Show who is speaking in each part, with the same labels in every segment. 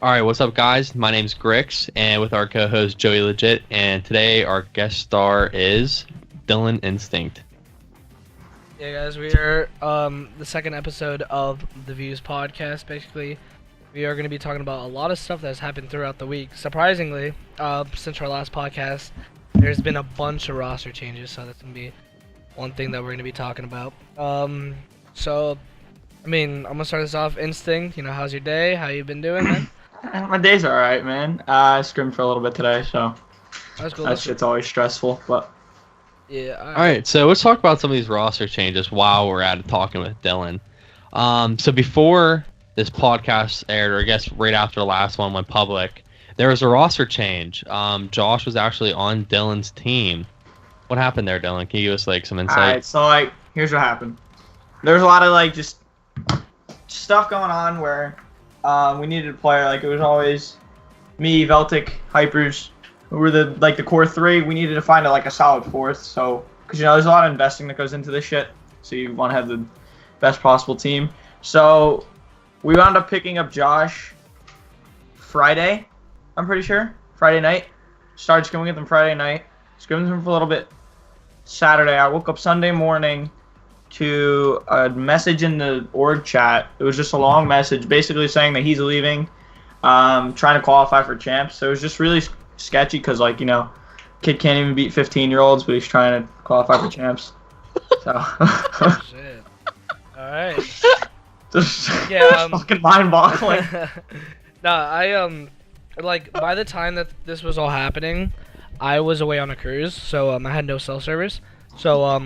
Speaker 1: All right, what's up, guys? My name's Grix, and with our co-host Joey Legit, and today our guest star is Dylan Instinct.
Speaker 2: Yeah, guys, we are the second episode of the Views podcast. Basically, we are going to be talking about a lot of stuff that's happened throughout the week. Surprisingly, since our last podcast, there's been a bunch of roster changes, so that's going to be one thing that we're going to be talking about. I'm going to start this off. Instinct, how's your day? How you been doing, man?
Speaker 3: My day's alright, man. I scrimmed for a little bit today, so
Speaker 2: That's cool.
Speaker 3: that shit's always stressful, but...
Speaker 2: Yeah.
Speaker 1: All right, so let's talk about some of these roster changes while we're at it talking with Dylan. So before this podcast aired, or I guess right after the last one went public, there was a roster change. Josh was actually on Dylan's team. What happened there, Dylan? Can you give us some insight?
Speaker 3: Alright, so here's what happened. There's a lot of just stuff going on where we needed a player. It was always me, Veltic, Hypers, who were the core three. We needed to find a solid fourth. So, because there's a lot of investing that goes into this shit. So you want to have the best possible team. So we wound up picking up Josh Friday. I'm pretty sure Friday night. Started scrimming with him Friday night. Scrimmed with him for a little bit Saturday. I woke up Sunday morning to a message in the org chat. It was just a long message basically saying that he's leaving, trying to qualify for champs. So it was just really sketchy because, kid can't even beat 15-year-olds, but he's trying to qualify for champs. So.
Speaker 2: Shit. All right.
Speaker 3: Just
Speaker 2: Yeah.
Speaker 3: fucking mind-boggling.
Speaker 2: No, by the time that this was all happening, I was away on a cruise, so I had no cell service. So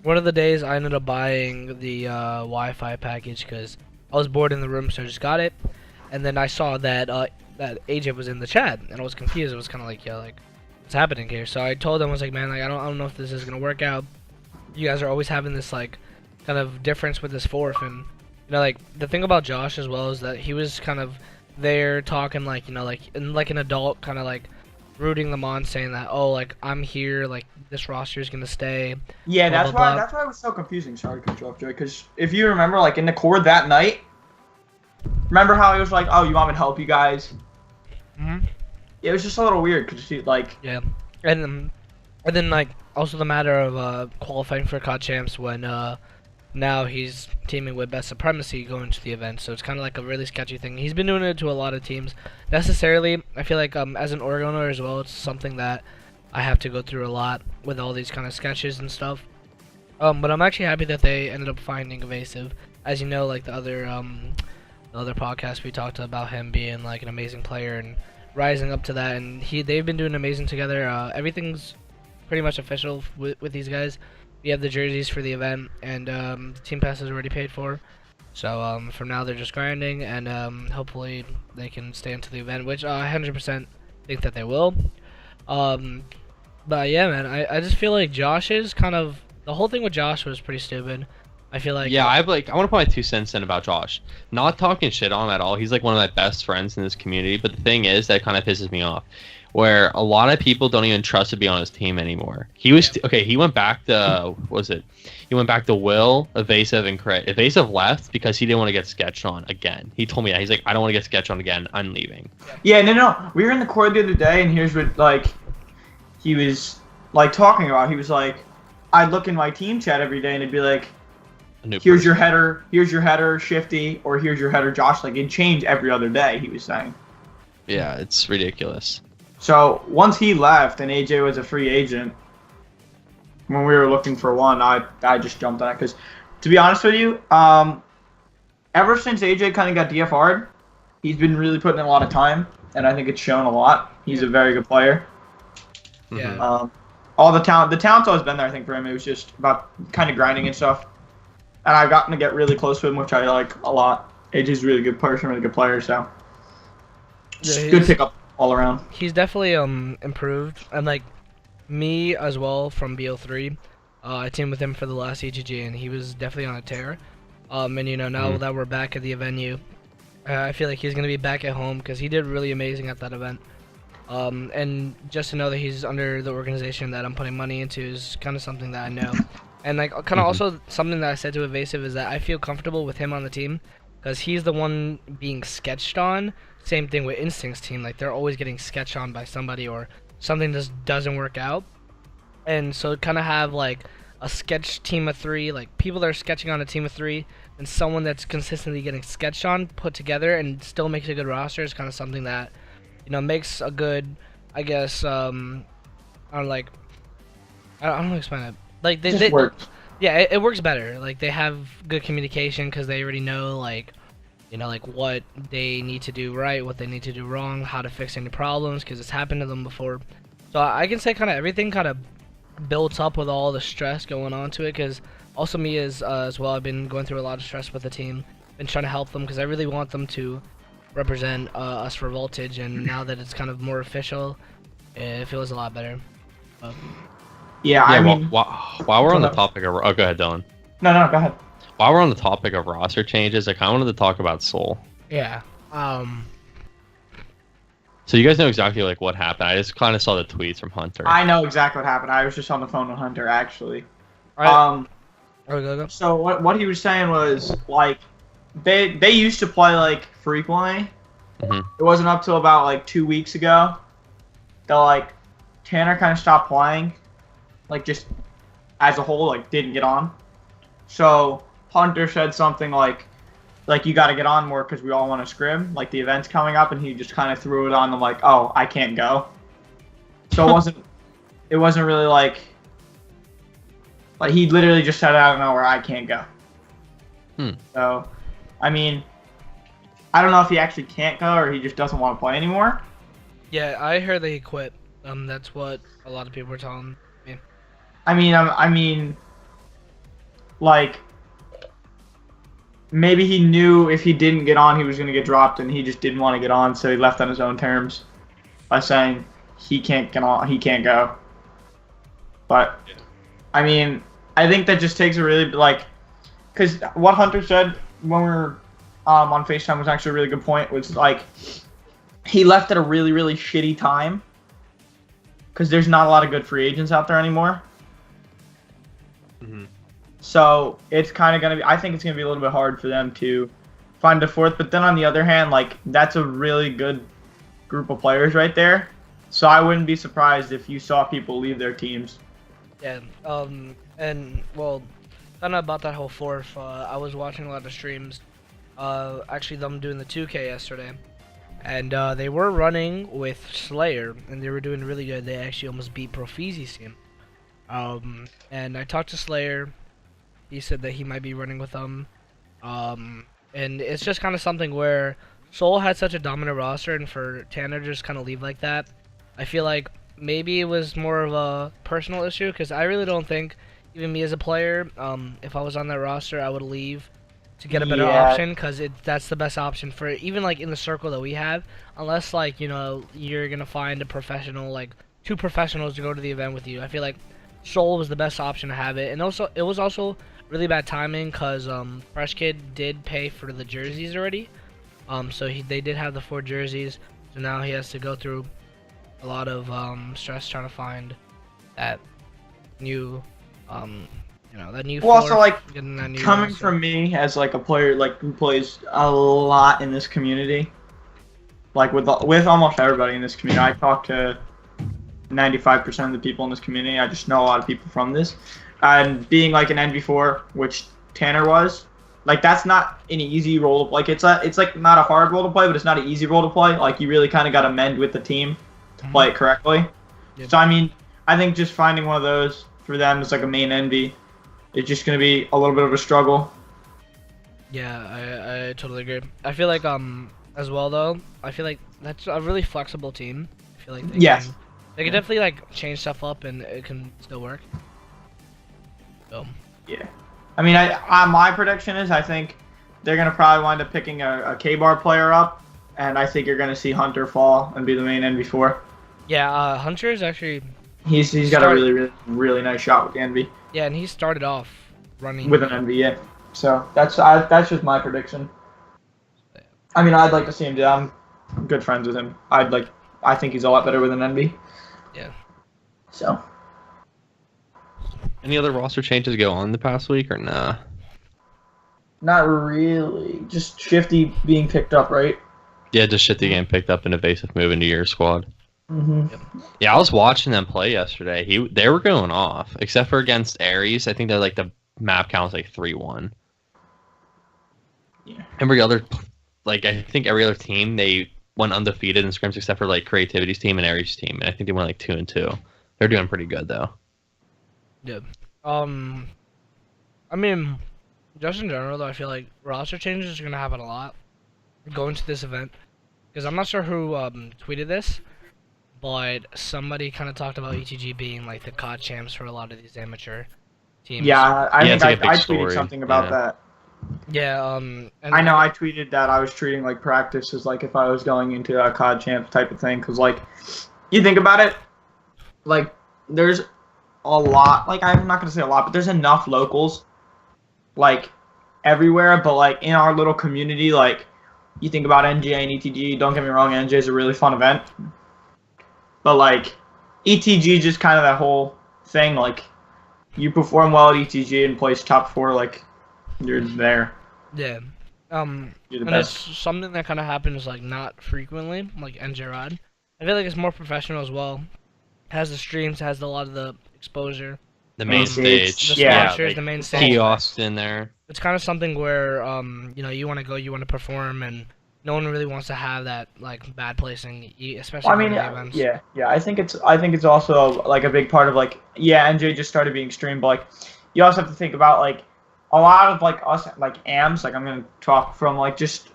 Speaker 2: one of the days I ended up buying the Wi-Fi package because I was bored in the room, so I just got it. And then I saw that that AJ was in the chat, and I was confused. It was kind of what's happening here? So I told him, I was like, man, I don't know if this is gonna work out. You guys are always having this kind of difference with this fourth, and the thing about Josh as well is that he was kind of there talking in an adult kind of rooting them on, saying that I'm here, this roster is gonna stay.
Speaker 3: Yeah,
Speaker 2: blah,
Speaker 3: that's
Speaker 2: blah,
Speaker 3: why
Speaker 2: blah.
Speaker 3: that's why it was so confusing. Sorry to cut you off, Joey. Because if you remember, in the core that night, remember how it was oh, you want me to help you guys?
Speaker 2: Mm-hmm.
Speaker 3: It was just a little weird because
Speaker 2: Yeah, and then also the matter of qualifying for COD champs when now he's teaming with Best Supremacy going to the event, so it's kind of a really sketchy thing. He's been doing it to a lot of teams. Necessarily, I feel as an org owner as well, it's something that I have to go through a lot with all these kind of sketches and stuff. But I'm actually happy that they ended up finding Evasive. As you know, the other podcast we talked about him being an amazing player and rising up to that, and they've been doing amazing together. Everything's pretty much official with these guys. We have the jerseys for the event, and the team pass is already paid for. So from now they're just grinding, and hopefully they can stay into the event, which I 100% think that they will. But yeah, man, I just feel like Josh is the whole thing with Josh was pretty stupid. I feel
Speaker 1: Yeah, I want to put my 2 cents in about Josh. Not talking shit on him at all. He's one of my best friends in this community. But the thing is, that kind of pisses me off, where a lot of people don't even trust to be on his team anymore. He was okay. He went back to what was it? He went back to Will, Evasive, and Craig. Evasive left because he didn't want to get sketched on again. He told me that. He's I don't want to get sketched on again. I'm leaving.
Speaker 3: Yeah, no. We were in the core the other day, and here's what he was talking about. He was I'd look in my team chat every day, and it'd be here's your header, Shifty, or here's your header, Josh. It'd change every other day, he was saying.
Speaker 1: Yeah, it's ridiculous.
Speaker 3: So once he left and AJ was a free agent, when we were looking for one, I just jumped on it because, to be honest with you, ever since AJ kind of got DFR'd, he's been really putting in a lot of time, and I think it's shown a lot. He's a very good player.
Speaker 2: Yeah.
Speaker 3: All the talent's always been there. I think for him, it was just about kind of grinding and stuff. And I've gotten to get really close with him, which I like a lot. AJ's a really good person, really good player, so
Speaker 2: Yeah,
Speaker 3: good pickup all around.
Speaker 2: He's definitely improved, and me as well from BO3. I teamed with him for the last EGG, and he was definitely on a tear. And now that we're back at the venue, I feel like he's gonna be back at home because he did really amazing at that event. And just to know that he's under the organization that I'm putting money into is kind of something that I know. And kind of also something that I said to Evasive is that I feel comfortable with him on the team because he's the one being sketched on. Same thing with Instinct's team. Like, they're always getting sketched on by somebody or something just doesn't work out. And so kind of have, like, a sketch team of 3, like, people that are sketching on a team of 3, and someone that's consistently getting sketched on, put together, and still makes a good roster is kind of something that, you know, makes a good, I guess, I don't know how to explain it. Like, they
Speaker 3: works.
Speaker 2: yeah, it works better. Like, they have good communication because they already know, like, you know, like, what they need to do right, what they need to do wrong, how to fix any problems, because it's happened to them before. So I can say kind of everything kind of builds up with all the stress going on to it, because also me as well, I've been going through a lot of stress with the team, been trying to help them because I really want them to represent us for Voltage, and now that it's kind of more official, it feels a lot better.
Speaker 3: Yeah, I mean,
Speaker 1: while we're on the topic of, go ahead, Dylan.
Speaker 3: No, go ahead.
Speaker 1: While we're on the topic of roster changes, I kind of wanted to talk about Soul.
Speaker 2: Yeah.
Speaker 1: So you guys know exactly like what happened. I just kind of saw the tweets from Hunter.
Speaker 3: I know exactly what happened. I was just on the phone with Hunter actually.
Speaker 2: Go.
Speaker 3: So what he was saying was like they used to play like frequently.
Speaker 1: Mm-hmm.
Speaker 3: It wasn't up till about like 2 weeks ago that like Tanner kind of stopped playing, like just as a whole, like didn't get on. So Hunter said something like you got to get on more because we all want to scrim, like the event's coming up, and he just kind of threw it on them like, oh, I can't go. So it wasn't really like he literally just said out of nowhere, I can't go. So, I mean, I don't know if he actually can't go or he just doesn't want to play anymore.
Speaker 2: Yeah, I heard that he quit. That's what a lot of people were telling me.
Speaker 3: I mean, like, maybe he knew if he didn't get on, he was going to get dropped, and he just didn't want to get on, so he left on his own terms by saying he can't get on, he can't go. But, I mean, I think that just takes a really, like, because what Hunter said when we were on FaceTime was actually a really good point, was, like, he left at a really, really shitty time because there's not a lot of good free agents out there anymore.
Speaker 1: Mm-hmm.
Speaker 3: So it's kind of going to be, I think it's going to be a little bit hard for them to find a fourth. But then on the other hand, like, that's a really good group of players right there. So I wouldn't be surprised if you saw people leave their teams.
Speaker 2: Yeah, and, well, kind of about that whole fourth, I was watching a lot of streams, actually them doing the 2K yesterday. And they were running with Slayer, and they were doing really good. They actually almost beat Profizi's team. And I talked to Slayer. He said that he might be running with them. And it's just kind of something where Soul had such a dominant roster, and for Tanner to just kind of leave like that, I feel like maybe it was more of a personal issue, because I really don't think, even me as a player, if I was on that roster, I would leave to get a better option, because that's the best option for even like in the circle that we have, unless like, you know, you're gonna find a professional, like 2 professionals to go to the event with you. I feel like Soul was the best option to have it, and also it was also really bad timing because Fresh Kid did pay for the jerseys already, so they did have the 4 jerseys, so now he has to go through a lot of stress trying to find that new you know, that new.
Speaker 3: Well, also like
Speaker 2: coming
Speaker 3: roster. From me as like a player like who plays a lot in this community, like with almost everybody in this community. I talk to 95% of the people in this community. I just know a lot of people from this, and being like an NV4, which Tanner was, like that's not an easy role to play. Like it's like not a hard role to play, but it's not an easy role to play. Like you really kind of got to mend with the team to play it correctly. Yep. So I mean, I think just finding one of those for them is like a main envy. It's just going to be a little bit of a struggle.
Speaker 2: Yeah, I totally agree. I feel like as well though, I feel like that's a really flexible team. I feel like they can definitely like change stuff up and it can still work. So
Speaker 3: yeah, I mean, my prediction is I think they're going to probably wind up picking a K-Bar player up, and I think you're going to see Hunter fall and be the main NV4.
Speaker 2: Yeah, Hunter is actually
Speaker 3: he's got a really, really, really nice shot with the NV.
Speaker 2: Yeah, and he started off running
Speaker 3: with an NV, yeah. So that's just my prediction. I mean, I'd like to see him do. I'm good friends with him. I think he's a lot better with an NV.
Speaker 2: Yeah.
Speaker 3: So.
Speaker 1: Any other roster changes go on the past week or nah?
Speaker 3: Not really. Just Shifty being picked up, right?
Speaker 1: Yeah, just shit the game picked up an evasive move into your squad.
Speaker 3: Mm-hmm.
Speaker 2: Yep.
Speaker 1: Yeah, I was watching them play yesterday. They were going off, except for against Ares. I think they're like the map count was like 3-1.
Speaker 3: Yeah.
Speaker 1: Every other, like I think every other team they went undefeated in scrims except for like Creativity's team and Ares' team, and I think they went like 2-2. They're doing pretty good though.
Speaker 2: Yeah. I mean, just in general though, I feel like roster changes are gonna happen a lot going to this event, because I'm not sure who tweeted this, but somebody kind of talked about ETG being like the COD champs for a lot of these amateur teams.
Speaker 3: Yeah, I think
Speaker 1: it's like a
Speaker 3: I
Speaker 1: big
Speaker 3: tweeted
Speaker 1: story.
Speaker 3: something about that.
Speaker 2: Yeah. And
Speaker 3: I know I tweeted that I was treating like practice as like if I was going into a COD champ type of thing, because like you think about it, like there's a lot, like I'm not gonna say a lot, but there's enough locals like everywhere, but like in our little community, like you think about NJ and ETG, don't get me wrong, NJ is a really fun event, but like ETG just kind of that whole thing, like you perform well at ETG and place top 4, like you're there.
Speaker 2: Yeah.
Speaker 3: You're the
Speaker 2: And
Speaker 3: best.
Speaker 2: it's something that kind of happens like not frequently, like NJ Rod. I feel like it's more professional as well. Has the streams, has a lot of the exposure.
Speaker 1: The main stage,
Speaker 2: The
Speaker 3: Yeah,
Speaker 2: sponsors,
Speaker 1: like
Speaker 2: the main stage.
Speaker 1: kiosks in there.
Speaker 2: It's kind of something where you want to go, you want to perform, and no one really wants to have that like bad placing, especially
Speaker 3: Well, I
Speaker 2: in
Speaker 3: mean,
Speaker 2: the events.
Speaker 3: yeah. I think it's also like a big part of like NJ just started being streamed, but like you also have to think about like a lot of like us like AMs. Like I'm gonna talk from like just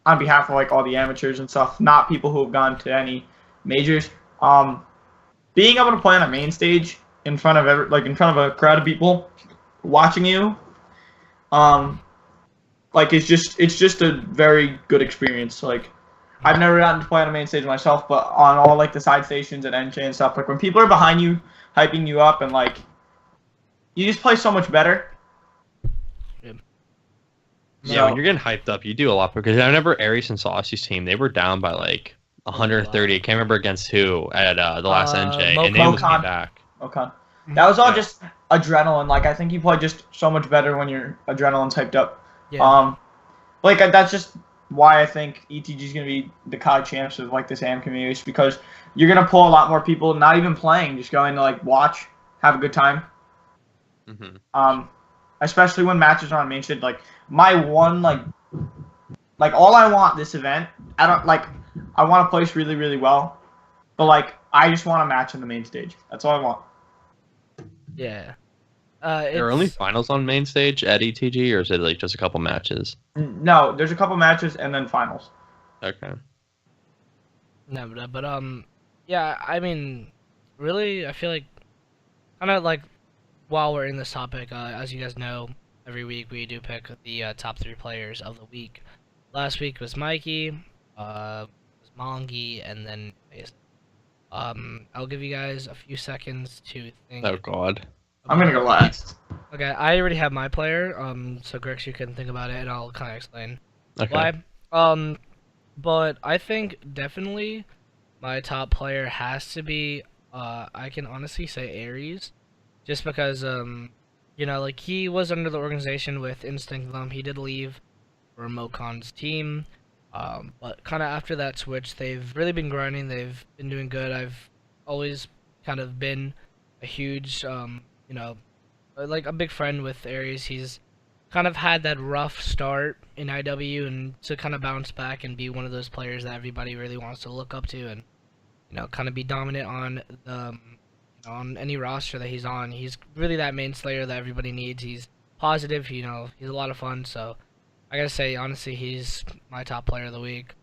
Speaker 3: on behalf of like all the amateurs and stuff, not people who have gone to any majors. Being able to play on a main stage in front of in front of a crowd of people watching you, like it's just a very good experience. Like I've never gotten to play on a main stage myself, but on all like the side stations at NJ and stuff, like when people are behind you, hyping you up, and like you just play so much better.
Speaker 1: Yeah, when you're getting hyped up, you do a lot because I remember Ares and Saucy's team, they were down by like 130. I can't remember against who at the last NJ, and they almost came back.
Speaker 3: Okay. That was all just adrenaline. Like I think you play just so much better when your adrenaline's hyped up.
Speaker 2: Yeah.
Speaker 3: Like that's just why I think ETG is gonna be the COD champs of like this AM community, is because you're gonna pull a lot more people, not even playing, just going to like watch, have a good time.
Speaker 1: Mm-hmm.
Speaker 3: Especially when matches are on main stage. Like my one like all I want this event, I want to place really, really well, but like I just want a match on the main stage. That's all I want.
Speaker 2: Yeah.
Speaker 1: There are only finals on main stage at ETG, or is it like just a couple matches?
Speaker 3: No, there's a couple matches and then finals.
Speaker 1: Okay.
Speaker 2: No, but yeah. I mean, really, I feel like kind of like while we're in this topic, as you guys know, every week we do pick the top 3 players of the week. Last week was Mikey, was Mongi, and then I'll give you guys a few seconds to think.
Speaker 1: Oh God.
Speaker 3: I'm gonna go last.
Speaker 2: Okay, I already have my player. So Grex, you can think about it, and I'll kind of explain
Speaker 1: Okay.
Speaker 2: why. But I think definitely my top player has to be. I can honestly say Ares, just because like he was under the organization with Instinct Lump. He did leave for Mocon's team. But kind of after that switch, they've really been grinding. They've been doing good. I've always kind of been a huge, like a big friend with Ares. He's kind of had that rough start in IW, and to kind of bounce back and be one of those players that everybody really wants to look up to, and kind of be dominant on the on any roster that he's on. He's really that main slayer that everybody needs. He's positive. He's a lot of fun. So I gotta say, honestly, he's my top player of the week.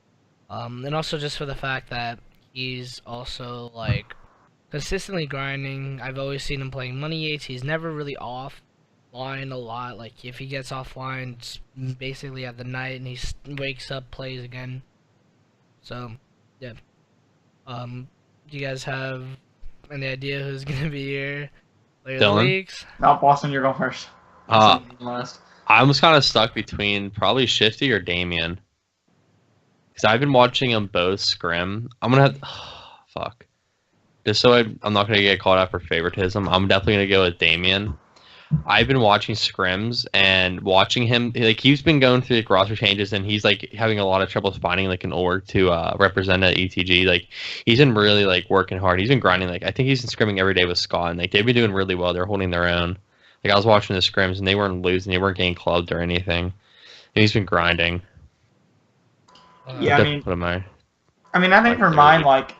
Speaker 2: And also just for the fact that he's also like consistently grinding. I've always seen him playing money eights. He's never really offline a lot. Like if he gets offline, it's basically at the night, and he wakes up, plays again. So yeah. Do you guys have any idea who's gonna be your player of the
Speaker 1: Dylan?
Speaker 2: weeks?
Speaker 3: No, Boston, you're going first. Last.
Speaker 1: I was kind of stuck between probably Shifty or Damien. Because I've been watching them both scrim. I'm going to have... fuck. Just so I'm not going to get called out for favoritism, I'm definitely going to go with Damien. I've been watching scrims and watching him. Like he's been going through like roster changes, and he's like having a lot of trouble finding like an org to represent at ETG. Like he's been really like working hard. He's been grinding. Like I think he's been scrimming every day with Scott, and like they've been doing really well. They're holding their own. Like I was watching the scrims, and they weren't losing. They weren't getting clubbed or anything. And he's been grinding.
Speaker 3: Yeah,
Speaker 1: What am I?
Speaker 3: I think for mine, like,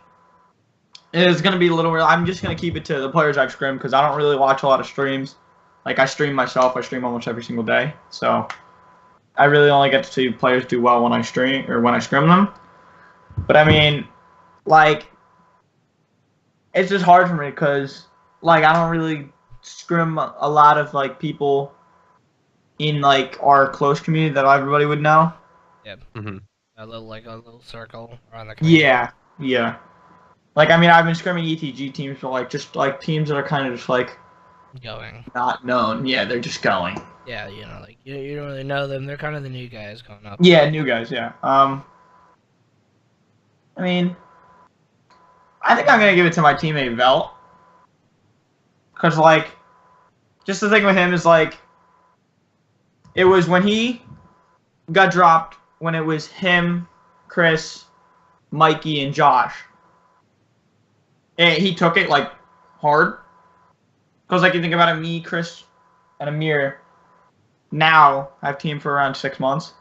Speaker 3: it's gonna be a little. I'm just gonna keep it to the players I've scrimmed because I don't really watch a lot of streams. Like I stream myself. I stream almost every single day, so I really only get to see players do well when I stream or when I scrim them. But I mean, like, it's just hard for me because like I don't really scrim a lot of like people in like our close community that everybody would know.
Speaker 2: Yeah.
Speaker 1: Mm-hmm.
Speaker 2: A little circle around the community.
Speaker 3: Yeah. Like I mean, I've been scrimming ETG teams for like just like teams that are kind of just like
Speaker 2: Going.
Speaker 3: not known. Yeah, they're just going.
Speaker 2: Yeah, you know, like you don't really know them. They're kind of the new guys going up.
Speaker 3: Yeah, new guys. Yeah. I mean, I think I'm gonna give it to my teammate Velt, because like, just the thing with him is like, it was when he got dropped when it was him, Chris, Mikey, and Josh. And he took it like hard. Because like you think about it, me, Chris, and Amir, now I've teamed for around 6 months.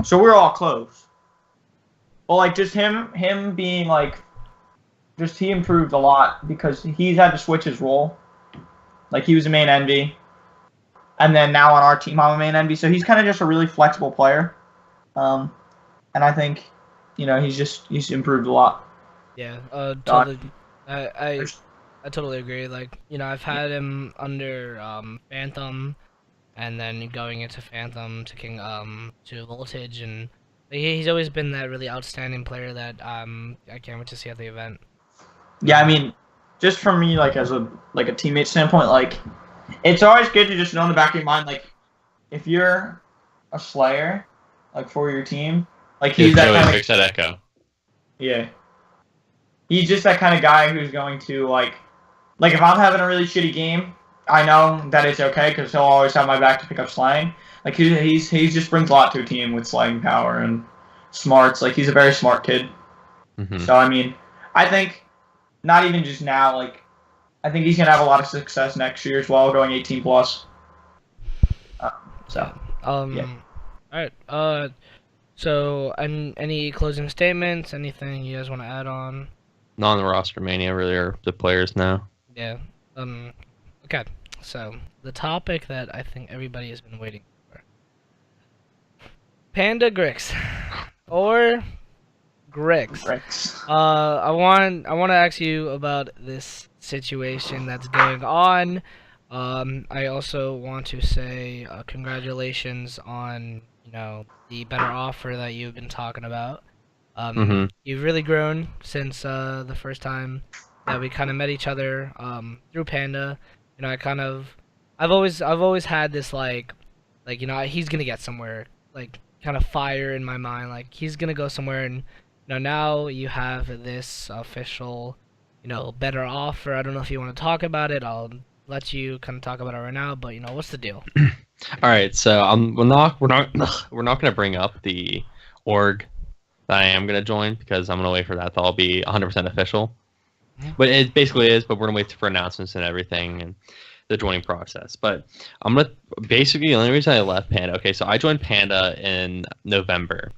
Speaker 3: So we're all close. Well, like just him being like, just he improved a lot because he's had to switch his role. Like he was a main envy. And then now on our team, I'm a main envy. So he's kind of just a really flexible player. And I think, you know, he's improved a lot.
Speaker 2: Yeah, totally. I totally agree. Like, you know, I've had him under Phantom, and then going into Phantom to Voltage, and he's always been that really outstanding player that I can't wait to see at the event.
Speaker 3: Yeah, I mean, just for me, like as a teammate standpoint, like it's always good to just know in the back of your mind, like if you're a Slayer, like for your team, like he's that kind of
Speaker 1: fix that echo.
Speaker 3: Yeah, he's just that kind of guy who's going to like if I'm having a really shitty game, I know that it's okay because he'll always have my back to pick up slang. Like he just brings a lot to a team with slang power and smarts. Like he's a very smart kid.
Speaker 1: Mm-hmm.
Speaker 3: So I mean, I think not even just now. Like I think he's gonna have a lot of success next year as well, going 18 plus.
Speaker 2: Yeah. All right. So, any closing statements? Anything you guys want to add on?
Speaker 1: Non roster mania really are the players now.
Speaker 2: Yeah. Okay. So the topic that I think everybody has been waiting for: Panda Grix or Grix. I want to ask you about this situation that's going on. I also want to say congratulations on the better offer that you've been talking about. You've really grown since the first time that we kind of met each other through Panda. You know, I've always had this like he's gonna get somewhere, like kind of fire in my mind, like he's gonna go somewhere, and now you have this official better offer. I don't know if you want to talk about it. I'll let you kind of talk about it right now, but what's the deal?
Speaker 1: All right, so we're not gonna bring up the org that I am gonna join because I'm gonna wait for that to all be 100% official. But it basically is. But we're gonna wait for announcements and everything and the joining process. But I'm gonna basically the only reason I left Panda. Okay, so I joined Panda in November,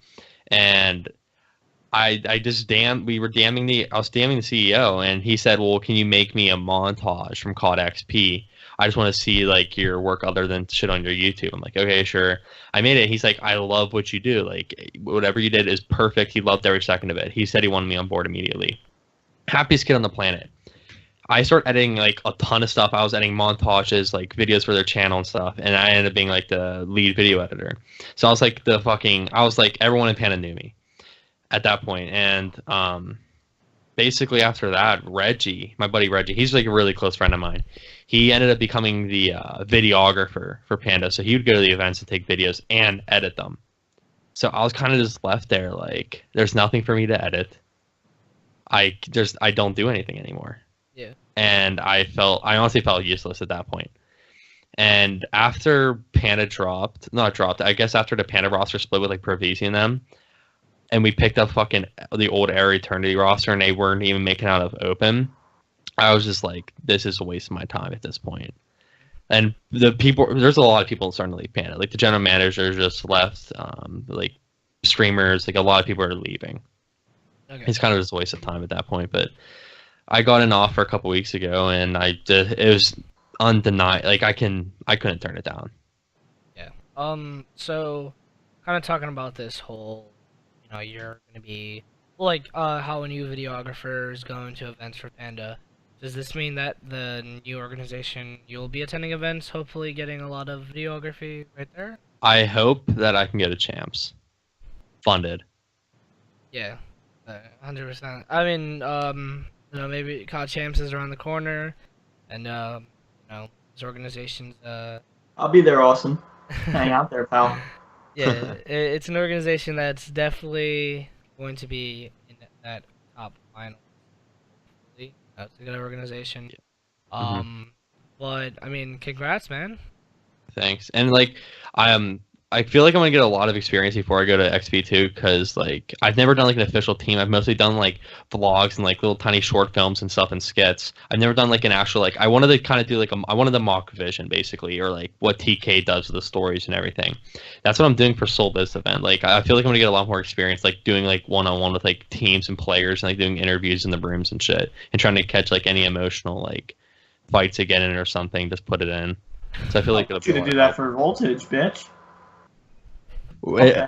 Speaker 1: and I was damning the CEO, and he said, "Well, can you make me a montage from COD XP? I just want to see like your work other than shit on your YouTube." I'm like, "Okay, sure." I made it. He's like, "I love what you do. Like whatever you did is perfect." He loved every second of it. He said he wanted me on board immediately. Happiest kid on the planet. I start editing like a ton of stuff. I was editing montages, like videos for their channel and stuff, and I ended up being like the lead video editor. So I was like everyone in Panda knew me at that point. And basically after that, Reggie, my buddy Reggie, he's like a really close friend of mine. He ended up becoming the videographer for Panda. So he would go to the events and take videos and edit them. So I was kind of just left there like, there's nothing for me to edit. I don't do anything anymore.
Speaker 2: Yeah.
Speaker 1: And I honestly felt useless at that point. And after Panda not dropped, I guess after the Panda roster split with like Provisi and them, and we picked up fucking the old Air Eternity roster, and they weren't even making out of open. I was just like, this is a waste of my time at this point. And there's a lot of people starting to leave Panda. Like the general manager just left. Like streamers, like a lot of people are leaving.
Speaker 2: Okay.
Speaker 1: It's kind of just a waste of time at that point. But I got an offer a couple weeks ago, and it was undeniable. Like I couldn't turn it down.
Speaker 2: Yeah. So, kind of talking about this whole, you're gonna be like how a new videographer is going to events for Panda. Does this mean that the new organization, you'll be attending events, hopefully getting a lot of videography right there?
Speaker 1: I hope that I can go to champs, funded.
Speaker 2: Yeah, 100%. I mean, maybe COD Champs is around the corner, and this organization's
Speaker 3: I'll be there, Austin. Hang out there, pal.
Speaker 2: yeah, it's an organization that's definitely going to be in that top final. It's a good organization. But I mean, congrats, man.
Speaker 1: Thanks. And like I feel like I'm gonna get a lot of experience before I go to XP2 because like I've never done like an official team. I've mostly done like vlogs and like little tiny short films and stuff and skits. I've never done like an actual like I wanted to kind of do like I wanted the mock vision basically, or like what TK does with the stories and everything. That's what I'm doing for Soul this event. Like I feel like I'm gonna get a lot more experience like doing like one-on-one with like teams and players and like doing interviews in the rooms and shit and trying to catch like any emotional like fights again in it or something. Just put it in. So I feel like it'll be
Speaker 3: you to do that for Voltage, bitch.
Speaker 1: Okay.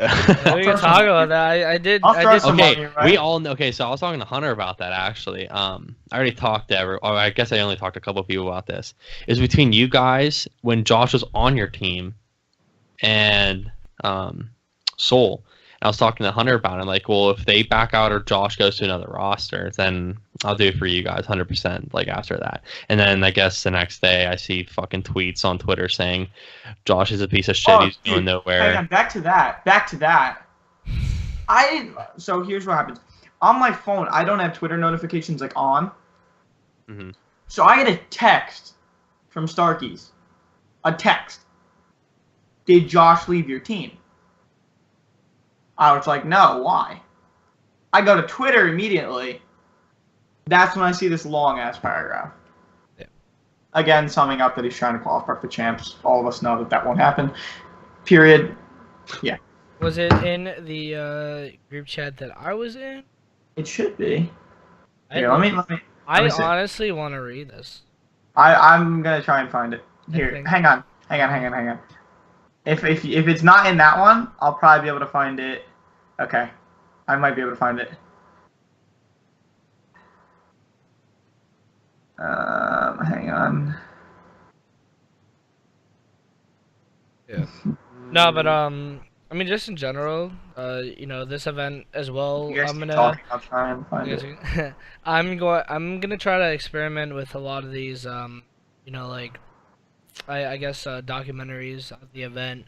Speaker 2: We can talk about that. I did.
Speaker 1: Okay, we all know. Okay, so I was talking to Hunter about that actually. I already talked to I guess I only talked to a couple of people about this. Is between you guys when Josh was on your team, and Soul. And I was talking to Hunter about it. I'm like, well, if they back out or Josh goes to another roster, then I'll do it for you guys 100% like after that. And then I guess the next day I see fucking tweets on Twitter saying Josh is a piece of shit. He's going nowhere.
Speaker 3: Hang on, back to that. So here's what happens. On my phone, I don't have Twitter notifications like on.
Speaker 1: Mm-hmm.
Speaker 3: So I get a text from Starkeys. A text. Did Josh leave your team? I was like, no, why? I go to Twitter immediately. That's when I see this long-ass paragraph.
Speaker 2: Yeah.
Speaker 3: Again, summing up that he's trying to qualify for champs. All of us know that won't happen. Period. Yeah.
Speaker 2: Was it in the group chat that I was in?
Speaker 3: It should be.
Speaker 2: Here,
Speaker 3: let me
Speaker 2: I
Speaker 3: see.
Speaker 2: honestly want to read this.
Speaker 3: I'm going to try and find it. Here, hang on. If it's not in that one, I'll probably be able to find it. Okay. I might be able to find it. Hang on.
Speaker 2: Yeah. No, but I mean, just in general, this event as well.
Speaker 3: I'll try and find it.
Speaker 2: I'm gonna try to experiment with a lot of these, like, I guess documentaries of the event.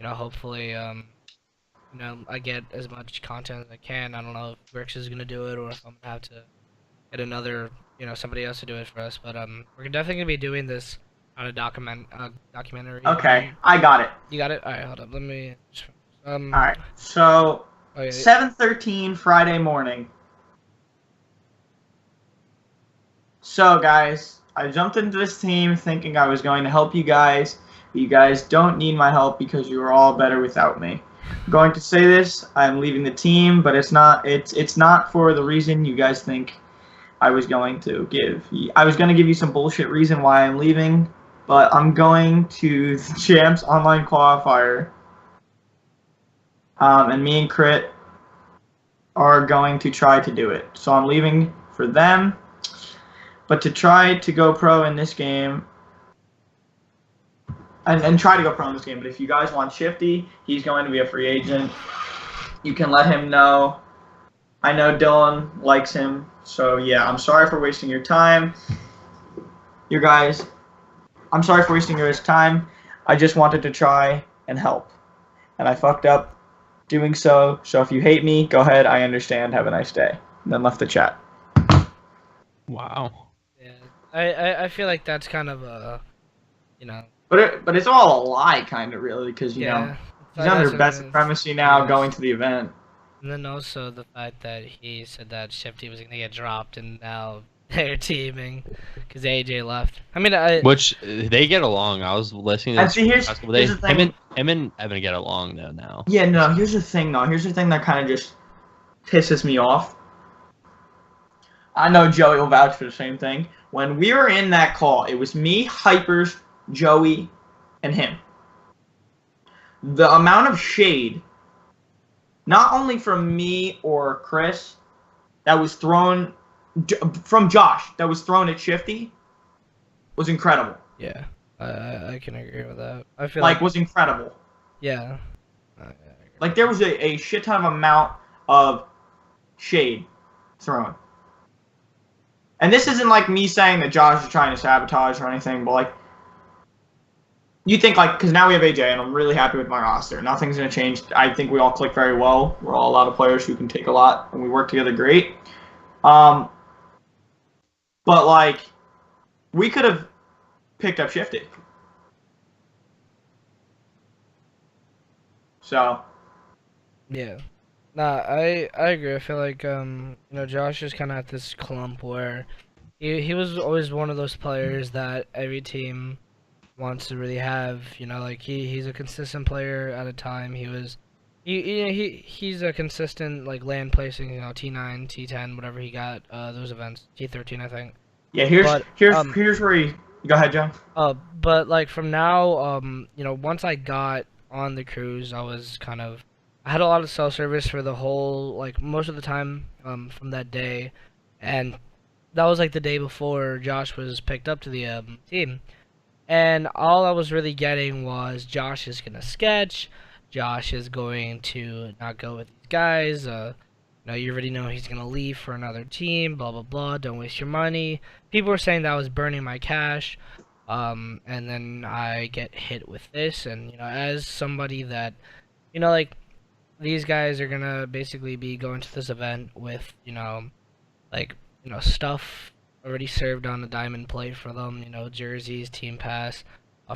Speaker 2: Hopefully, I get as much content as I can. I don't know if Brix is gonna do it or if I'm gonna have to get another, somebody else to do it for us. But we're definitely gonna be doing this on a documentary.
Speaker 3: Okay, I got it.
Speaker 2: You got it. All right, hold up. Let me.
Speaker 3: All right. So 7:13 Friday morning. So guys, I jumped into this team thinking I was going to help you guys. But you guys don't need my help because you are all better without me. I'm going to say this, I'm leaving the team, but it's not for the reason you guys think I was going to give. I was going to give you some bullshit reason why I'm leaving, but I'm going to the Champs Online Qualifier. And me and Crit are going to try to do it. So I'm leaving for them, but to try to go pro in this game, and try to go pro in this game. But if you guys want Shifty, he's going to be a free agent. You can let him know. I know Dylan likes him. So yeah, I'm sorry for wasting your time. I'm sorry for wasting your guys' time. I just wanted to try and help. And I fucked up doing so. So if you hate me, go ahead. I understand. Have a nice day. And then left the chat.
Speaker 1: Wow.
Speaker 2: Yeah. I feel like that's kind of a, you know,
Speaker 3: But it's all a lie, kind of really, because
Speaker 2: yeah.
Speaker 3: he's under
Speaker 2: That's
Speaker 3: best
Speaker 2: what
Speaker 3: supremacy
Speaker 2: it
Speaker 3: now,
Speaker 2: is.
Speaker 3: going to the event.
Speaker 2: And then also the fact that he said that Shifty was gonna get dropped, and now they're teaming because AJ left. I mean,
Speaker 1: Which they get along. I was listening to
Speaker 3: And
Speaker 1: this.
Speaker 3: see, here's
Speaker 1: They,
Speaker 3: the thing.
Speaker 1: him and Evan get along though now.
Speaker 3: Yeah, no. Here's the thing, though. Here's the thing that kind of just pisses me off. I know Joey will vouch for the same thing. When we were in that call, it was me, Hypers, Joey, and him. The amount of shade, not only from me or Chris, that was thrown from Josh, that was thrown at Shifty, was incredible.
Speaker 2: yeah, I can agree with that. I feel
Speaker 3: Like, was incredible.
Speaker 2: yeah.
Speaker 3: Like, there was a shit ton of amount of shade thrown. And this isn't like me saying that Josh is trying to sabotage or anything, but like, you think like, because now we have AJ, and I'm really happy with my roster. Nothing's going to change. I think we all click very well. We're all a lot of players who can take a lot, and we work together great. But like, we could have picked up Shifty. So.
Speaker 2: Yeah. Nah, I agree. I feel like Josh is kind of at this clump where he was always one of those players that every team wants to really have. Like he's a consistent player at a time. He's a consistent like land placing. T9, T10, whatever he got those events. T13, I think.
Speaker 3: Yeah, here's where he. Go ahead, John.
Speaker 2: But like from now, once I got on the cruise, I had a lot of cell service for the whole, like, most of the time from that day, and that was, like, the day before Josh was picked up to the team, and all I was really getting was Josh is going to sketch, Josh is going to not go with these guys, you already know he's going to leave for another team, blah, blah, blah, don't waste your money. People were saying that I was burning my cash, and then I get hit with this, and, as somebody that, like, these guys are gonna basically be going to this event with, stuff already served on the diamond plate for them, jerseys, team pass,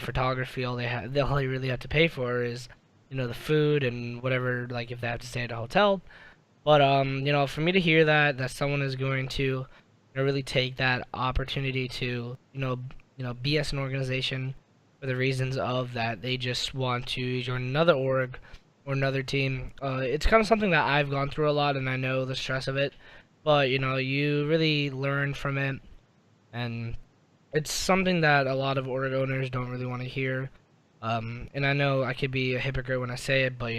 Speaker 2: photography. All they really have to pay for is, the food and whatever, like if they have to stay at a hotel. But for me to hear that someone is going to, really take that opportunity to, BS an organization for the reasons of that they just want to join another org or another team. It's kind of something that I've gone through a lot, and I know the stress of it. But, you really learn from it, and it's something that a lot of org owners don't really want to hear. And I know I could be a hypocrite when I say it, but,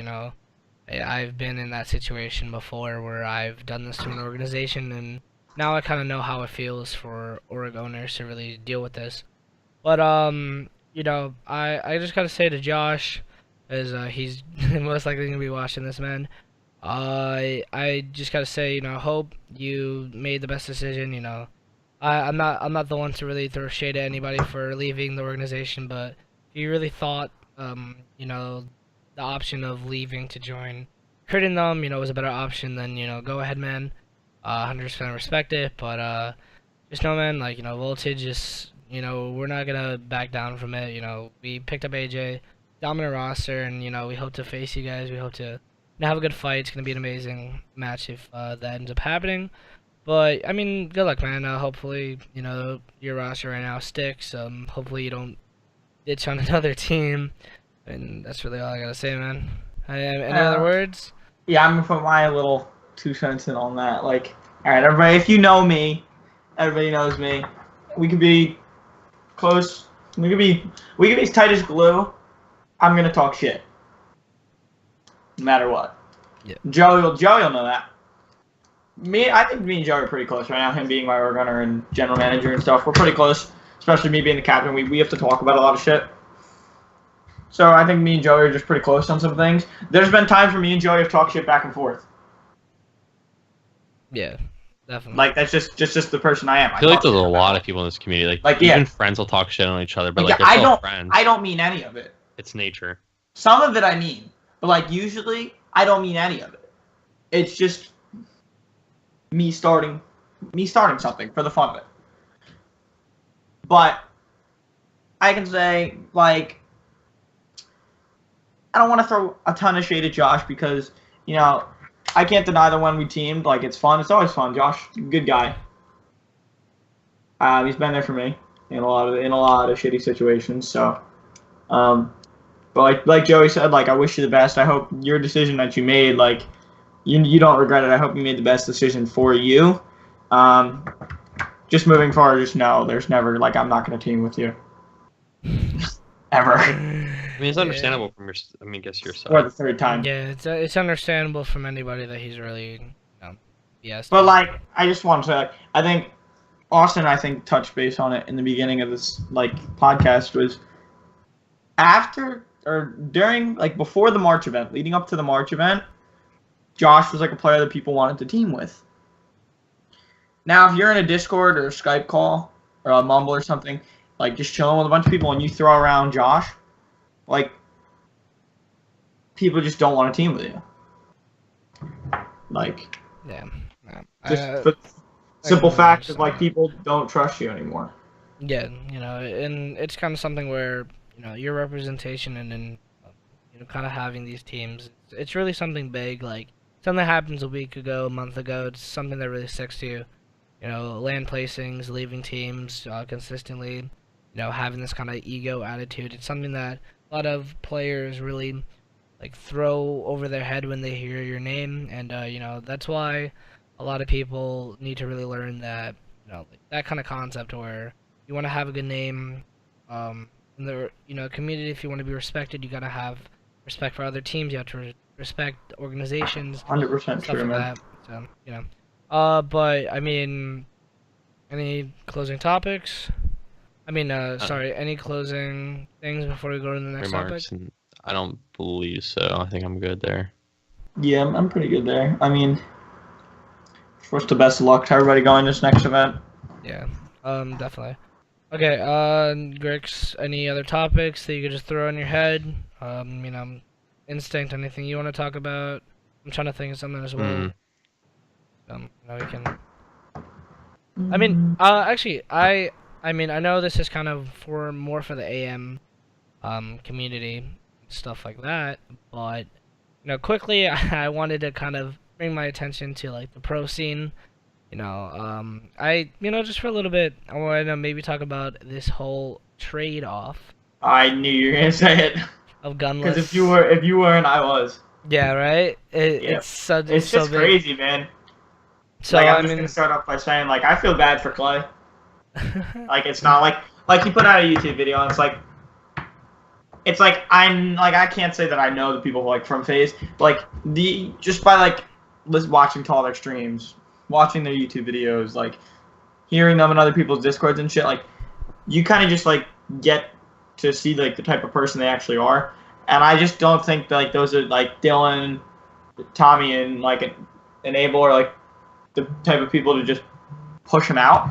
Speaker 2: I've been in that situation before where I've done this to an organization, and now I kind of know how it feels for org owners to really deal with this. But, I just gotta say to Josh, as he's most likely gonna be watching this, man. I just gotta say, hope you made the best decision. I'm not the one to really throw shade at anybody for leaving the organization, but if you really thought, the option of leaving to join hurting them, was a better option, then go ahead, man. 100% respect it, but just know, man, like Voltage is, we're not gonna back down from it. We picked up AJ. Dominant roster, and we hope to face you guys. We hope to have a good fight. It's gonna be an amazing match if that ends up happening. But I mean, good luck, man. Hopefully, your roster right now sticks. Hopefully you don't ditch on another team, and that's really all I gotta say, man. Any other words?
Speaker 3: Yeah, I'm gonna put my little 2 cents in on that. Like, all right, everybody, if you know me, everybody knows me. We could be close. We could be as tight as glue. I'm gonna talk shit, no matter what.
Speaker 2: Yeah.
Speaker 3: Joey will know that. I think me and Joey are pretty close right now. Him being my org runner and general manager and stuff, we're pretty close. Especially me being the captain, we have to talk about a lot of shit. So I think me and Joey are just pretty close on some things. There's been times where me and Joey have talked shit back and forth.
Speaker 2: Yeah, definitely.
Speaker 3: Like that's just the person I am.
Speaker 1: I feel like there's a lot of people in this community. Like even friends will talk shit on each other, but they're still friends.
Speaker 3: I don't mean any of it.
Speaker 1: It's nature.
Speaker 3: Some of it I mean, but like usually I don't mean any of it. It's just me starting something for the fun of it. But I can say, like, I don't want to throw a ton of shade at Josh because, you know, I can't deny that when we teamed, like, it's fun. It's always fun. Josh, good guy. He's been there for me in a lot of shitty situations. So, but like Joey said, like, I wish you the best. I hope your decision that you made, like, you don't regret it. I hope you made the best decision for you. Just moving forward, just know there's never, like, I'm not going to team with you. Ever.
Speaker 1: I mean, it's understandable from your. I mean, guess your side.
Speaker 3: Or the third time.
Speaker 2: Yeah, it's understandable from anybody that he's really, yes.
Speaker 3: But like, I just want to say, like, I think Austin, touched base on it in the beginning of this like podcast was after or during like before the March event, leading up to the March event, Josh was like a player that people wanted to team with. Now, if you're in a Discord or a Skype call or a Mumble or something, like just chilling with a bunch of people and you throw around Josh, like, people just don't want to team with you. Like,
Speaker 2: yeah.
Speaker 3: just the simple fact of, like, people don't trust you anymore.
Speaker 2: Yeah, and it's kind of something where, your representation and kind of having these teams, it's really something big. Like, something that happens a week ago, a month ago, it's something that really sticks to you. Land placings, leaving teams consistently, having this kind of ego attitude. It's something that a lot of players really like throw over their head when they hear your name, and that's why a lot of people need to really learn that that kind of concept where you want to have a good name in the community. If you want to be respected, you gotta have respect for other teams. You have to respect organizations.
Speaker 3: 100% true,
Speaker 2: like
Speaker 3: man.
Speaker 2: that. So but I mean, any closing topics? I mean, sorry, any closing things before we go to the next
Speaker 1: Remarks,
Speaker 2: topic?
Speaker 1: I don't believe so. I think I'm good there.
Speaker 3: Yeah, I'm pretty good there. I mean, first the best of luck to everybody going this next event.
Speaker 2: Yeah, definitely. Okay, Grix, any other topics that you could just throw in your head? Instinct, anything you want to talk about? I'm trying to think of something as well. We can. I mean, actually, I mean, I know this is kind of more for the AM community, stuff like that, but quickly I wanted to kind of bring my attention to like the pro scene. I just for a little bit, I want to maybe talk about this whole trade-off
Speaker 3: I knew you were gonna say it.
Speaker 2: of gunless.
Speaker 3: Because if you weren't, I was.
Speaker 2: Yeah, right.
Speaker 3: Yeah.
Speaker 2: It's so
Speaker 3: It's
Speaker 2: so
Speaker 3: just
Speaker 2: big.
Speaker 3: crazy, man.
Speaker 2: So
Speaker 3: like, I'm
Speaker 2: I
Speaker 3: just
Speaker 2: mean,
Speaker 3: gonna start off by saying, like, I feel bad for Clay. Like, it's not like he put out a YouTube video and it's like I can't say that I know the people like from FaZe, but like just by like watching to all their streams, watching their YouTube videos, like hearing them in other people's Discords and shit, like you kind of just like get to see like the type of person they actually are, and I just don't think that, like those are like Dylan, Tommy, and like Enable are like the type of people to just push him out.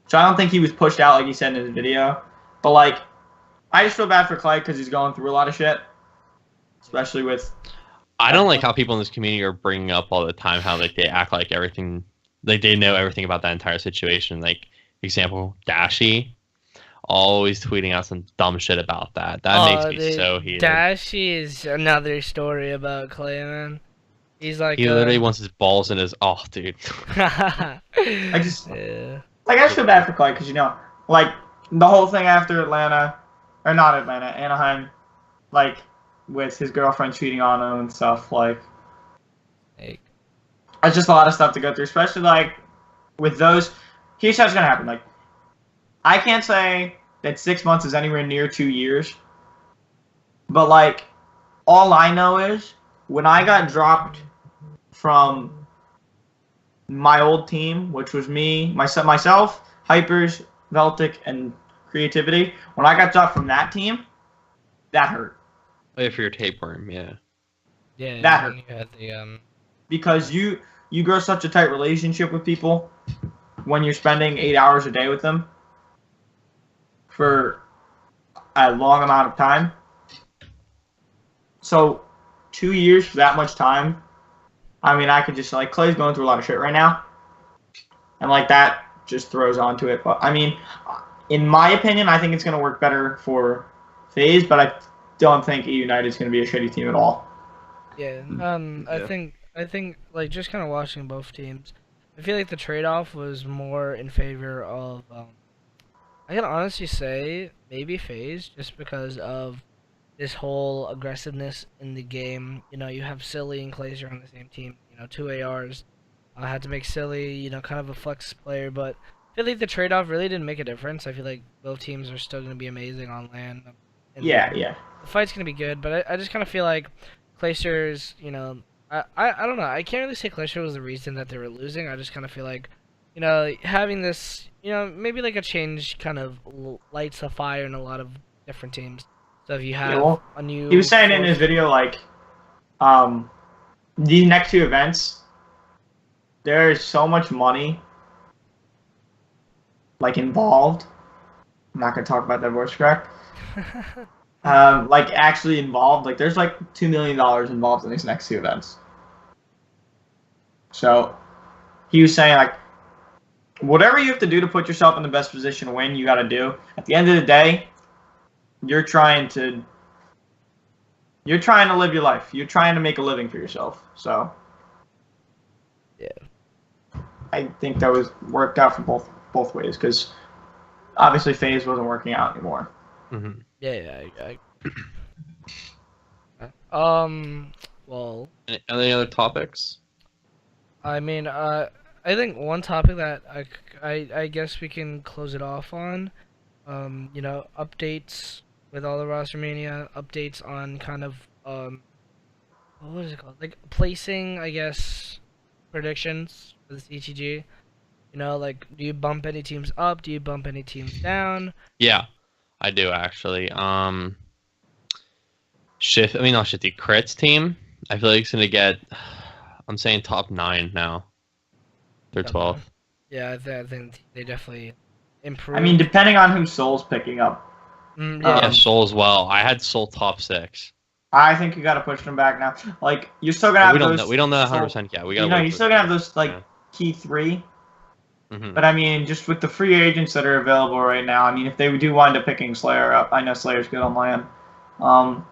Speaker 3: So I don't think he was pushed out like he said in his video. But like, I just feel bad for Clay because he's going through a lot of shit, especially with.
Speaker 1: I don't like how people in this community are bringing up all the time how like they act like everything, like they know everything about that entire situation. Like example, Dashy, always tweeting out some dumb shit about that. That makes me so heated.
Speaker 2: Dashy is another story about Clay, man. He's like
Speaker 1: he literally wants his balls in his dude.
Speaker 3: I just feel bad for Clay because like the whole thing after Atlanta, or not Atlanta, Anaheim, like with his girlfriend cheating on him and stuff. Like, it's just a lot of stuff to go through, especially like with those. Here's how it's gonna happen. Like, I can't say that 6 months is anywhere near 2 years, but like all I know is when I got dropped from my old team, which was me, myself, Hypers, Veltic, and Creativity. When I got dropped from that team, that hurt.
Speaker 1: Oh, yeah, for your tapeworm, yeah.
Speaker 2: Yeah,
Speaker 3: that hurt.
Speaker 2: You had the
Speaker 3: because you grow such a tight relationship with people when you're spending 8 hours a day with them for a long amount of time. So 2 years for that much time. I mean, I could just like Clay's going through a lot of shit right now, and like that just throws onto it. But I mean, in my opinion, I think it's going to work better for FaZe, but I don't think E United is going to be a shitty team at all.
Speaker 2: Yeah.
Speaker 1: Yeah.
Speaker 2: I think like just kind of watching both teams, I feel like the trade-off was more in favor of I can honestly say maybe FaZe just because of this whole aggressiveness in the game. You know, you have Silly and Glazer on the same team. You know, two ARs. I had to make Silly, you know, kind of a flex player, but I feel like the trade-off really didn't make a difference. I feel like both teams are still going to be amazing on LAN. And
Speaker 3: Yeah.
Speaker 2: the fight's going to be good, but I just kind of feel like Glacier's, you know, I don't know. I can't really say Glacier was the reason that they were losing. I just kind of feel like, you know, having this, you know, maybe like a change kind of lights a fire in a lot of different teams. So if you have
Speaker 3: Yeah, well,
Speaker 2: a new...
Speaker 3: he was saying in his video, like, these next two events, there is so much money, like, involved. I'm not going to talk about that voice crack. Like, actually involved. Like, there's, like, $2 million involved in these next two events. So, he was saying, like, whatever you have to do to put yourself in the best position to win, you got to do. At the end of the day, you're trying to live your life. You're trying to make a living for yourself. So,
Speaker 2: yeah,
Speaker 3: I think that was worked out for both ways because obviously FaZe wasn't working out anymore.
Speaker 1: Mm-hmm.
Speaker 2: yeah. Well,
Speaker 1: Any other topics?
Speaker 2: I mean, I think one topic that I guess we can close it off on, you know, updates with all the roster mania, updates on kind of, what was it called? Like, placing, I guess, predictions for this ETG. You know, like, do you bump any teams up? Do you bump any teams down?
Speaker 1: Yeah, I do actually. Not Shifty Crit's team. I feel like it's gonna get. I'm saying top 9 now. They're 12th.
Speaker 2: Yeah, I think they definitely improved.
Speaker 3: I mean, depending on who Soul's picking up.
Speaker 1: Yeah, Soul as well. I had Soul top 6.
Speaker 3: I think you got to push them back now. Like, you're still gonna have
Speaker 1: We don't know 100% yet. We got.
Speaker 3: You're still gonna have those key 3.
Speaker 1: Mm-hmm.
Speaker 3: But I mean, just with the free agents that are available right now, I mean, if they do wind up picking Slayer up, I know Slayer's good on LAN. I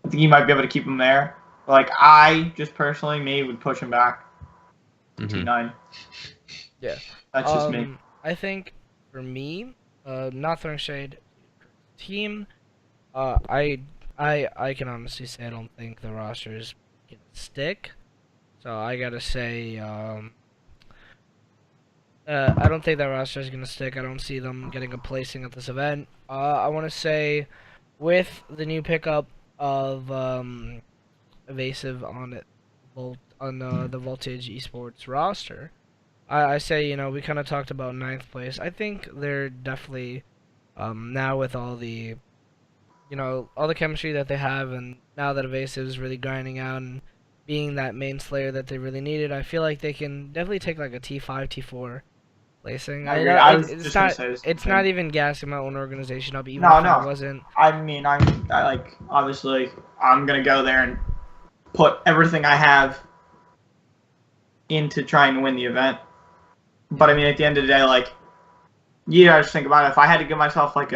Speaker 3: think you might be able to keep him there. But like, I just personally, maybe would push him back to T9.
Speaker 2: Yeah,
Speaker 3: that's just me.
Speaker 2: I think for me, not throwing shade team, I can honestly say I don't think the roster is gonna stick. So I gotta say, I don't think that roster is gonna stick. I don't see them getting a placing at this event. I want to say, with the new pickup of Evasive on it, the Voltage Esports roster, I say, you know, we kind of talked about 9th place. I think they're definitely now with all the, you know, all the chemistry that they have, and now that Evasive is really grinding out and being that main slayer that they really needed, I feel like they can definitely take like a T5, T4 placing. It's not even gassing my own organization up, even if it wasn't.
Speaker 3: I mean, obviously, I'm gonna go there and put everything I have into trying to win the event. But I mean, at the end of the day, like, you gotta just think about it. If I had to give myself like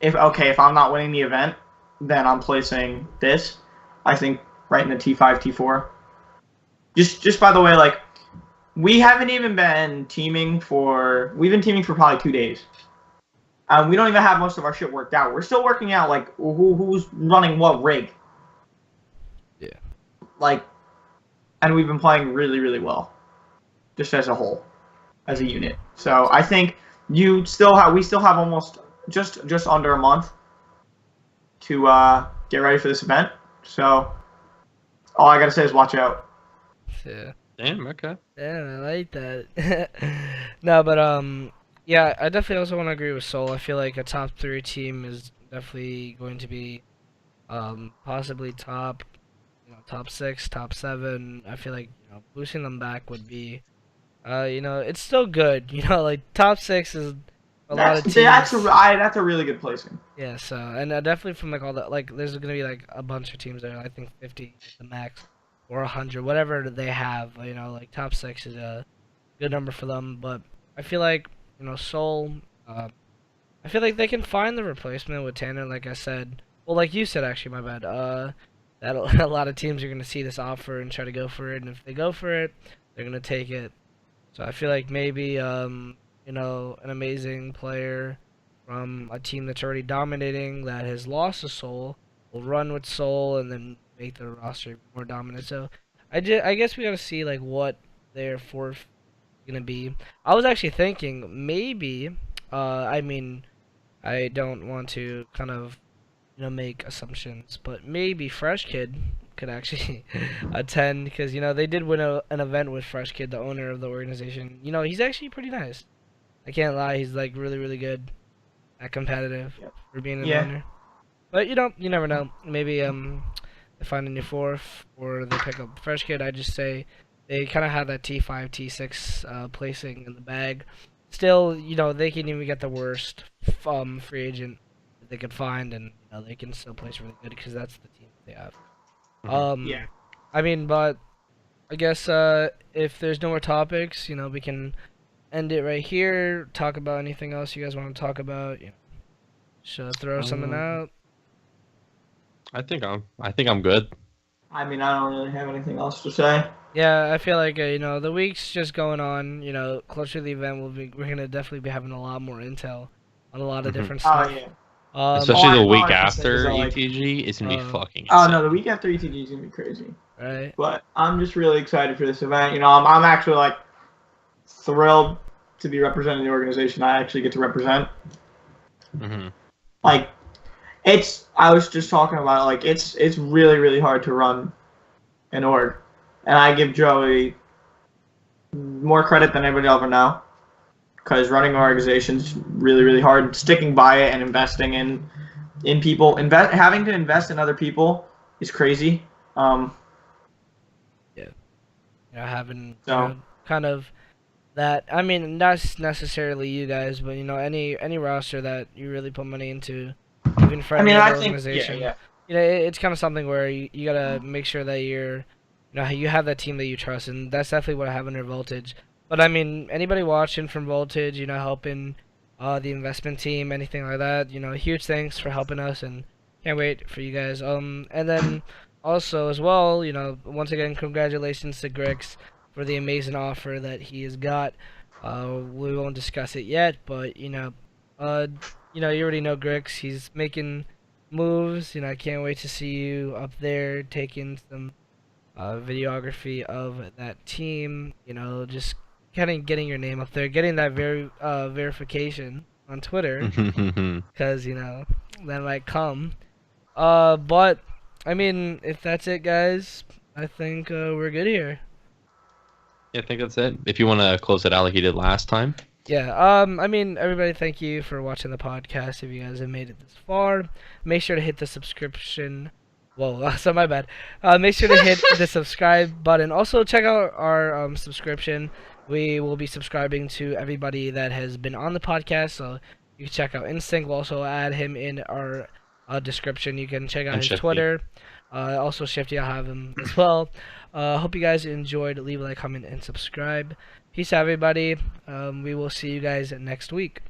Speaker 3: if I'm not winning the event, then I'm placing this. I think right in the T5, T4. Just by the way, like, we haven't even been teaming for. We've been teaming for probably 2 days. We don't even have most of our shit worked out. We're still working out like who's running what rig.
Speaker 2: Yeah.
Speaker 3: Like, and we've been playing really, really well, just as a whole, as a unit. So I think we still have almost just under a month to get ready for this event. So all I gotta say is watch out.
Speaker 2: Yeah.
Speaker 1: Damn. Okay.
Speaker 2: Yeah, I like that. No, but yeah, I definitely also want to agree with Soul. I feel like a top 3 team is definitely going to be possibly top 6, top 7. I feel like, you know, boosting them back would be, you know, it's still good. You know, like top 6 is a lot of teams.
Speaker 3: That's a really good placing.
Speaker 2: Yeah. So, and definitely from like all the, like, there's gonna be like a bunch of teams there. I think 50 is the max, or 100, whatever they have. You know, like top 6 is a good number for them. But I feel like Seoul. I feel like they can find the replacement with Tanner. Like I said, well, like you said, actually, my bad. That a lot of teams are gonna see this offer and try to go for it, and if they go for it, they're gonna take it. So I feel like maybe an amazing player from a team that's already dominating that has lost to Seoul will run with Seoul and then make the roster more dominant. So I guess we gotta see like what their fourth gonna be. I was actually thinking maybe I mean I don't want to kind of make assumptions, but maybe Fresh Kid could actually attend because they did win an event with Fresh Kid, the owner of the organization. He's actually pretty nice. I can't lie, he's like really good at competitive for being an owner. But you never know. Maybe they find a new fourth or they pick up Fresh Kid. I just say they kind of have that T5, T6 placing in the bag. Still, they can even get the worst free agent that they could find, and they can still place really good because that's the team they have. I mean, but I guess if there's no more topics, we can end it right here. Talk about anything else you guys want to talk about. Should throw something out.
Speaker 1: I think I'm good.
Speaker 3: I mean, I don't really have anything else to say.
Speaker 2: Yeah, I feel like the week's just going on. Closer to the event, we're gonna definitely be having a lot more intel on a lot of different stuff.
Speaker 3: Oh yeah.
Speaker 1: Especially the week
Speaker 3: I can say
Speaker 1: after
Speaker 3: is, like,
Speaker 1: ETG, it's gonna be fucking.
Speaker 3: Oh
Speaker 1: insane.
Speaker 3: no, the week after ETG is gonna be crazy.
Speaker 2: Right.
Speaker 3: But I'm just really excited for this event. I'm actually like thrilled to be representing the organization I actually get to represent. Like, I was just talking about it, like it's really hard to run an org, and I give Joey more credit than anybody will ever know, because running an organization is really hard. Sticking by it and investing in people, having to invest in other people is crazy.
Speaker 2: Having kind of that. I mean, not necessarily you guys, but any roster that you really put money into, even friendly organization. It's kind of something where you gotta make sure that you have that team that you trust, and that's definitely what I have under Voltage. But I mean, anybody watching from Voltage, helping the investment team, anything like that, huge thanks for helping us, and can't wait for you guys. And then also as well, once again, congratulations to Grix for the amazing offer that he has got. We won't discuss it yet, but you already know Grix. He's making moves. I can't wait to see you up there taking some videography of that team. Just kind of getting your name up there, getting that verification on Twitter, because that might come. But I mean, if that's it, guys, I think we're good here.
Speaker 1: Yeah, I think that's it. If you want to close it out like you did last time.
Speaker 2: Yeah, I mean, everybody, thank you for watching the podcast. If you guys have made it this far, make sure to hit the subscription. Whoa, so my bad. Make sure to hit the subscribe button. Also, check out our subscription. We will be subscribing to everybody that has been on the podcast, so you can check out Instinct. We'll also add him in our description. You can check out his Twitter. Also, Shifty, I'll have him as well. Hope you guys enjoyed. Leave a like, comment, and subscribe. Peace out, everybody. We will see you guys next week.